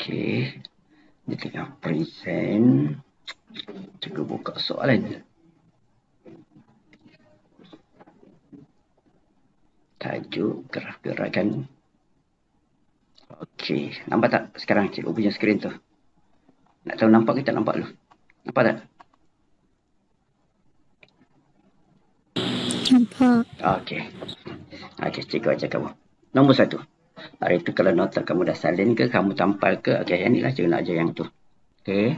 Okey. Dia tengah present. Cikgu buka soalan. Tajuk graf gerakan. Okey. Nampak tak sekarang cikgu punya skrin tu? Nak tahu nampak ke tak nampak dulu? Nampak tak? Nampak. Okey. Okey, cikgu ajar kamu. Nombor 1. Hari tu kalau nota kamu dah salin ke, kamu tampal ke, okey, yang ni lah cikgu nak ajar yang tu. Okey.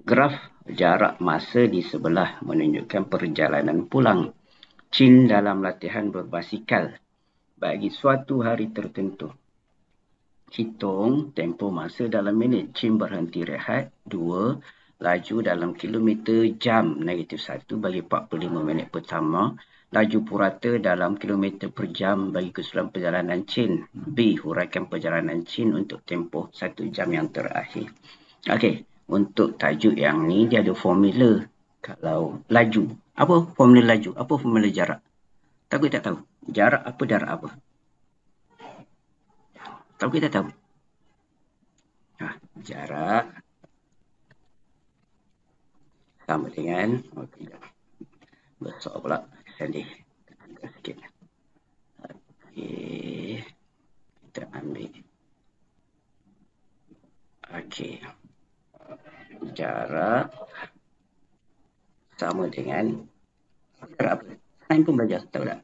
Graf jarak masa di sebelah menunjukkan perjalanan pulang Chin dalam latihan berbasikal bagi suatu hari tertentu. Hitung tempoh masa dalam minit. Chin berhenti rehat. 2. Laju dalam kilometer jam -1 bagi 45 minit pertama. Laju purata dalam kilometer per jam bagi keseluruhan perjalanan Chin. B. Huraikan perjalanan Chin untuk tempoh 1 jam yang terakhir. Okey, untuk tajuk yang ni dia ada formula. Kalau laju, apa formula laju? Apa formula jarak? Tahu ke tak tahu? Jarak apa, darat apa? Tahu ke tak tahu? Jarak sama dengan, okey, besar pula. Sedih. Sikit. Okey. Kita ambil. Okey. Jarak sama dengan jarak apa? Sain pun belajar, tahu tak?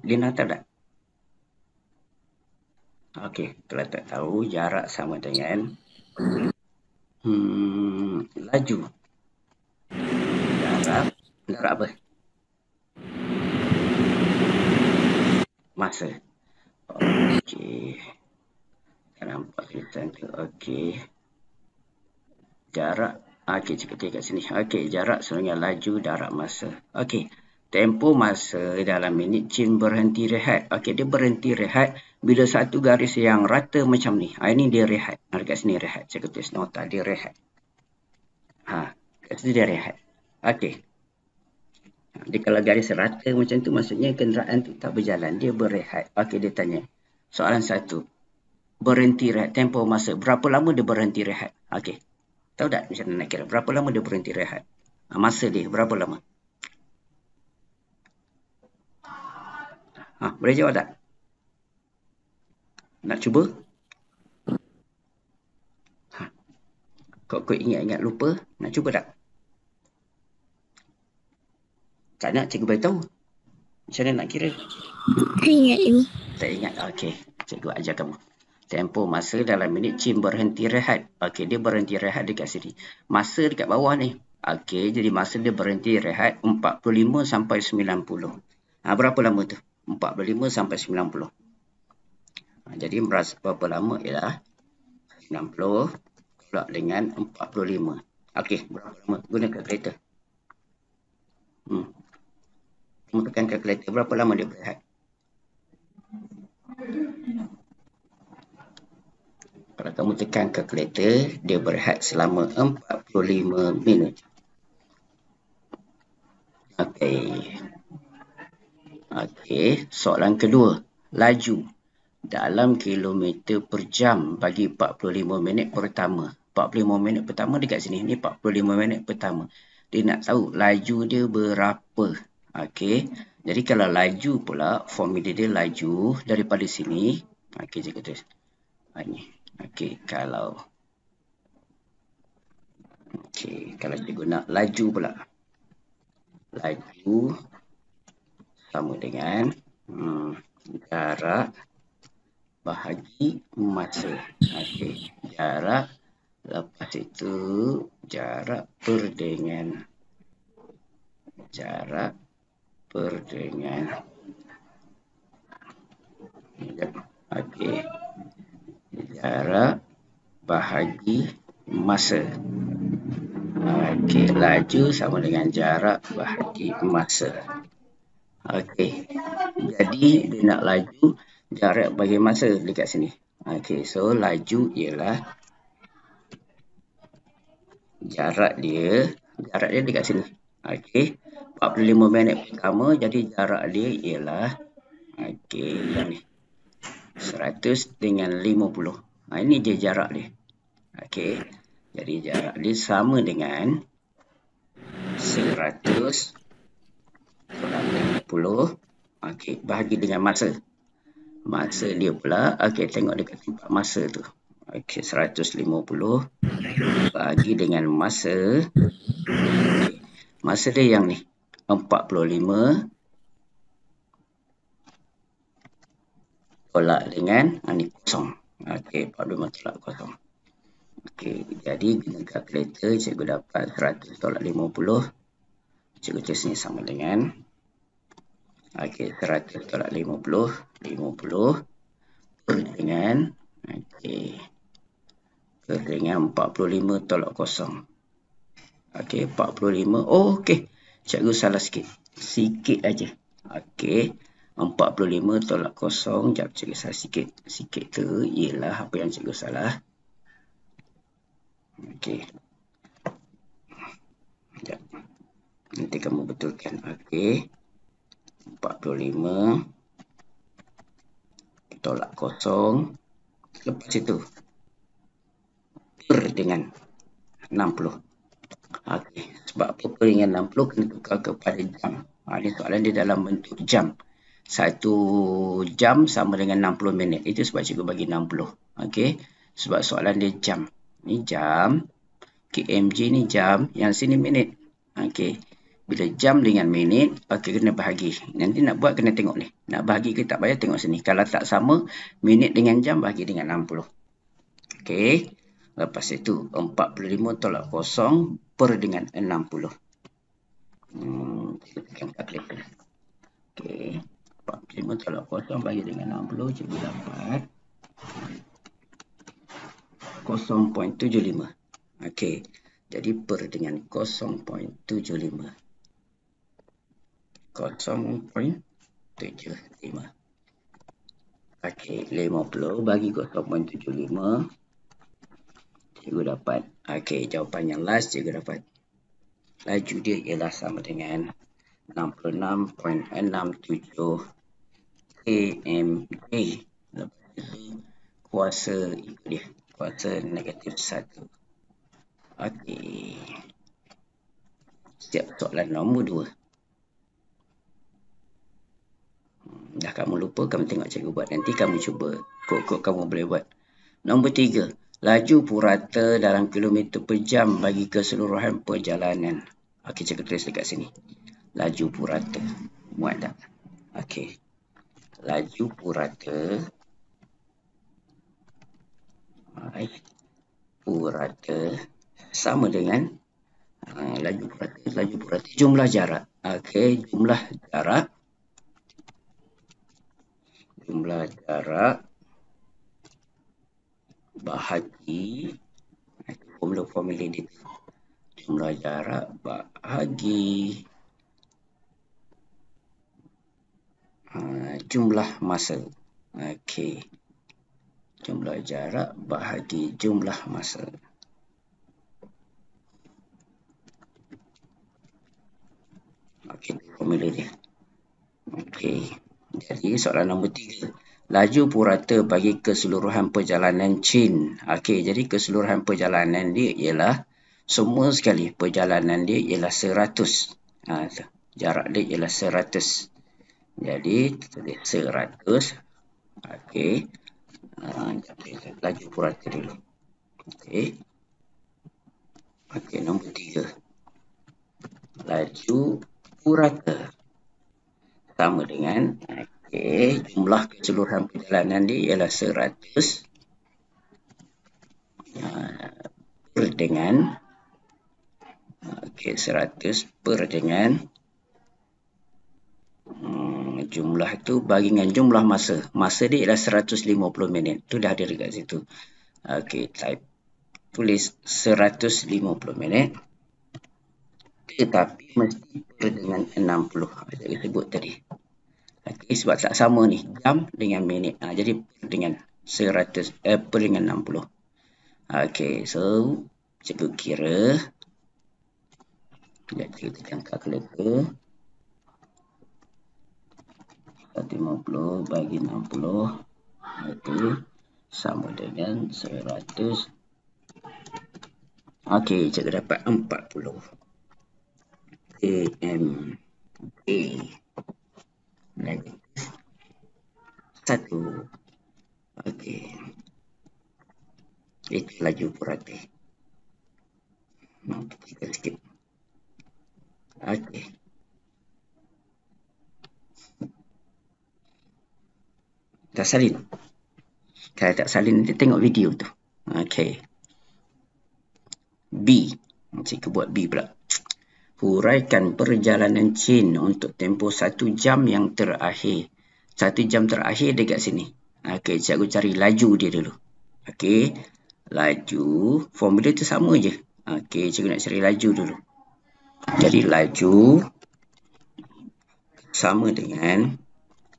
Lina tahu tak? Okey, kalau tak tahu, jarak sama dengan laju. Jarak apa? Masa. Okey. Tak nampak tulisan tu. Okey. Jarak. Okey, cikgu kat sini. Okey, jarak sama dengan laju darab masa. Okey. Tempoh masa dalam minit Chin berhenti rehat. Okey, dia berhenti rehat bila satu garis yang rata macam ni. Ini dia rehat. Dekat sini rehat. Cikgu tulis nota dia rehat. Kat sini dia rehat. Okey. Jadi kalau garis rata macam tu maksudnya kenderaan tu tak berjalan. Dia berehat. Okey, dia tanya. Soalan 1. Berhenti rehat. Tempoh masa. Berapa lama dia berhenti rehat? Okey. Tahu tak macam mana nak kira? Berapa lama dia berhenti rehat? Masa dia berapa lama? Boleh jawab tak? Nak cuba? Kau ingat-ingat lupa? Nak cuba tak? Tak nak, cikgu beritahu. Macam mana nak kira? Tak ingat you. Tak ingat? Okey. Cikgu ajar kamu. Tempoh masa dalam minit Chin berhenti rehat. Okey, dia berhenti rehat dekat sini. Masa dekat bawah ni. Okey, jadi masa dia berhenti rehat 45 sampai 90. Berapa lama tu? 45 sampai 90. Jadi berapa lama ialah 90 pula dengan 45. Okey, berapa lama? Guna kalkulator. Kamu tekan kalkulator, berapa lama dia berehat? Kalau kamu tekan kalkulator, dia berehat selama 45 minit. Okey, soalan kedua. Laju dalam kilometer per jam bagi 45 minit pertama. 45 minit pertama dekat sini. Ni 45 minit pertama. Dia nak tahu laju dia berapa. Okey. Jadi kalau laju pula, formula dia laju daripada sini. Okey, cikgu tulis. Okey, kalau cikgu nak laju pula. Laju sama dengan jarak bahagi masa. Okey, jarak. Lepas itu jarak per dengan okey, jarak bahagi masa. Okey, laju sama dengan jarak bahagi masa. Okey, jadi dia nak laju jarak bagi masa dekat sini. Okey, so laju ialah jarak dia dekat sini. Okey, 45 minit pertama, jadi jarak dia ialah, okey, yang ni. 100 dengan 50. Ini je jarak dia. Okey. Jadi jarak dia sama dengan 100 tolak 50. Okey, bahagi dengan masa. Masa dia pula, okey, tengok dekat tempat masa tu. Okey, 150 bahagi dengan masa. Okay. Masa dia yang ni, 45 tolak dengan ni kosong. Okey, 45 tolak kosong. Okey, jadi guna kalkulator cikgu dapat 100 tolak 50. Cikgu tulis ni sama dengan okey, 100 tolak 50 dengan okey, dengan 45 tolak kosong. Okey, 45. Oh, okey. Cikgu salah sikit. Sikit aja. Okey. 45 tolak kosong. Sekejap, cikgu salah sikit. Sikit tu ialah apa yang cikgu salah. Okey. Sekejap. Nanti kamu betulkan. Okey. 45 tolak kosong. Lepas itu. Per dengan 60. Okey. Sebab apa per dengan 60 kena tukar kepada jam. Ini soalan dia dalam bentuk jam. 1 jam sama dengan 60 minit. Itu sebab cikgu bagi 60. Okey. Sebab soalan dia jam. Ni jam. KMJ ni jam. Yang sini minit. Okey. Bila jam dengan minit, okey, kena bahagi. Nanti nak buat kena tengok ni. Nak bahagi ke tak payah tengok sini. Kalau tak sama, minit dengan jam bahagi dengan 60. Okey. Lepas itu, 45 tolak kosong per dengan 60. Kita tekan kalkulator. Okey. 45 tolak kosong bagi dengan 60. Cikgu dapat 0.75. Okey. Jadi per dengan 0.75. 0.75. Okey. 50 bagi 0.75. Cikgu dapat. Okey. Jawapan yang last cikgu dapat. Laju dia ialah sama dengan 66.67 kmj. Lepas itu kuasa itu dia. Kuasa negatif 1. Okey. Siap soalan nombor 2. Dah kamu lupa, kamu tengok cikgu buat. Nanti kamu cuba. Kok kamu boleh buat. Nombor 3. Laju purata dalam kilometer per jam bagi keseluruhan perjalanan. Okey, cikgu tulis dekat sini. Laju purata. Muat tak? Okey. Laju purata. Purata sama dengan laju purata jumlah jarak. Okey, jumlah jarak bahagi formula dia. Jumlah jarak bahagi jumlah masa. Okey. Jumlah jarak bahagi jumlah masa. Okey, formula dia. Okey. Jadi soalan nombor 3. Laju purata bagi keseluruhan perjalanan Chin. Okey, jadi keseluruhan perjalanan dia ialah semua sekali perjalanan dia ialah 100. Jarak dia ialah 100. Jadi tulis 100. Okey. Laju purata dulu. Okey. Okey, nombor 3. Laju purata sama dengan jumlah keseluruhan perjalanan dia ialah 100 per dengan 100 per dengan jumlah tu bagi dengan jumlah masa. Masa dia ialah 150 minit. Tu dah ada dekat situ. Okey, type tulis 150 minit. Tetapi mesti per dengan 60. Saya sebut tadi. Okey, sebab tak sama ni. Jam dengan minit. Jadi per dengan 100 per dengan 60. Okey, so cikgu kira. Cikgu tekan kalkulator. 150 bagi 60. Okey, sama dengan 100. Okey, cikgu dapat 40 AMD negatif 1. Okey, itu laju berarti. Kita skip. Okey. Tak salin. Kalau tak salin, nanti tengok video tu. Okey. B. Cikgu buat B pula. Huraikan perjalanan Chin untuk tempoh 1 jam yang terakhir. 1 jam terakhir dekat sini. Okey, cikgu cari laju dia dulu. Okey. Laju. Formula tu sama je. Okey, cikgu nak cari laju dulu. Jadi laju sama dengan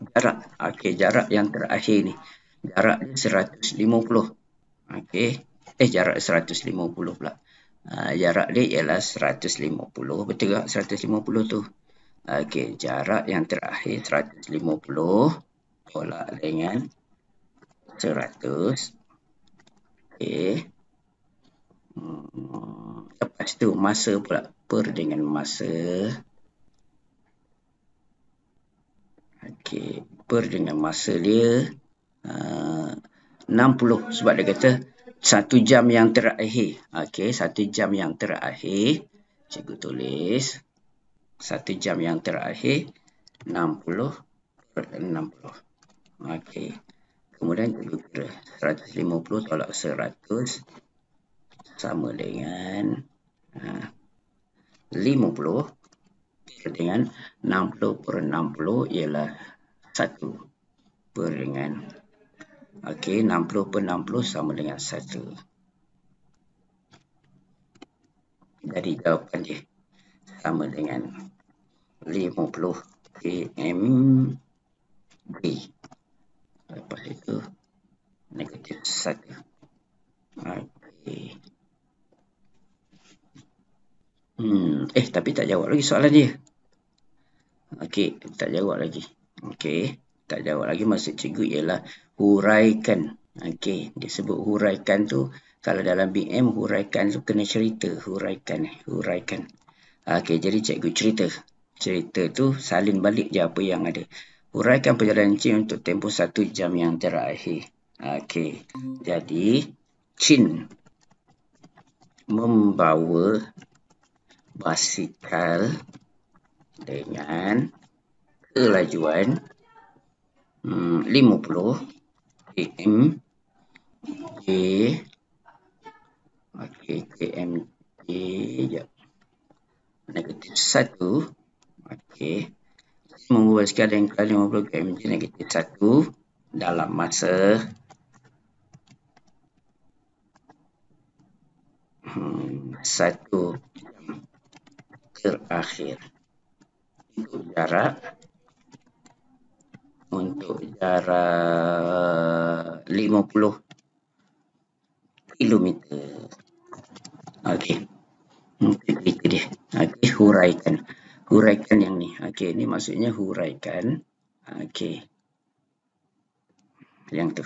jarak. Okey, jarak yang terakhir ni. Jarak dia 150. Okey. Jarak 150 pula. Jarak dia ialah 150. Betul tak 150 tu? Okey, jarak yang terakhir 150 tolak dengan 100. Okey. Lepas tu masa pula. Per dengan masa. Okey, per dengan masa dia 60 sebab dia kata 1 jam yang terakhir. Okey, 1 jam yang terakhir. Cikgu tulis 1 jam yang terakhir 60 per 60. Okey. Kemudian cikgu kira 150 tolak 100 sama dengan 50 dengan 60 per 60 ialah 1 per dengan. Okey, 60 per 60 sama dengan 1. Jadi jawapan dia sama dengan 50 AMD. Lepas itu negatif 1. Okey. Tapi tak jawab lagi soalan dia. Okey, tak jawab lagi. Okey, tak jawab lagi. Maksud cikgu ialah huraikan. Okey, dia sebut huraikan tu. Kalau dalam BM, huraikan tu kena cerita. Huraikan. Okey, jadi cikgu cerita. Cerita tu salin balik je apa yang ada. Huraikan perjalanan Chin untuk tempoh 1 jam yang terakhir. Okey, jadi Chin membawa basikal dengan kelajuan 50 km/h. Okey, km/h jap. Negatif 1. Okey. Membawa basikal dengan kelajuan 50 km/h negatif 1 dalam masa 1 jam terakhir. Untuk jarak 50 km. Okey. Itu dia. Okey, huraikan. Huraikan yang ni. Okey, ni maksudnya huraikan. Okey. Yang tu.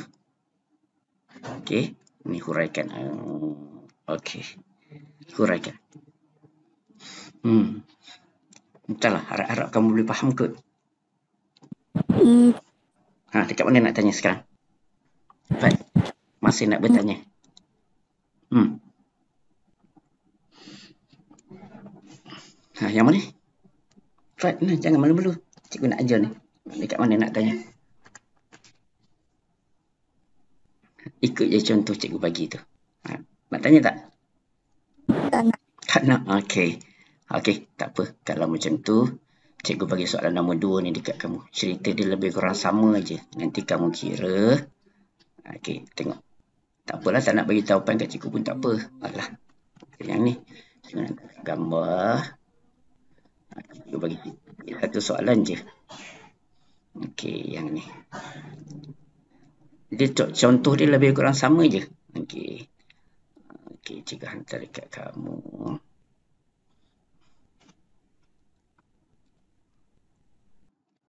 Okey, ni huraikan. Okey. Huraikan. Entahlah, harap-harap kamu boleh faham kot. Dekat mana nak tanya sekarang? Baik. Masih nak bertanya? Yang mana? Fat, jangan malu-malu. Cikgu nak ajar ni. Dekat mana nak tanya? Ikut je contoh cikgu bagi tu. Nak tanya tak? Tak nak. Okey. Okey, tak apa. Kalau macam tu, cikgu bagi soalan nombor 2 ni dekat kamu. Cerita dia lebih kurang sama je. Nanti kamu kira. Okey, tengok. Tak apalah, tak nak bagi jawapan kat cikgu pun tak apa. Alah. Yang ni. Cikgu nak gambar. Cikgu bagi satu soalan je. Okey, yang ni. Dia contoh dia lebih kurang sama je. Okey. Okey, cikgu hantar dekat kamu.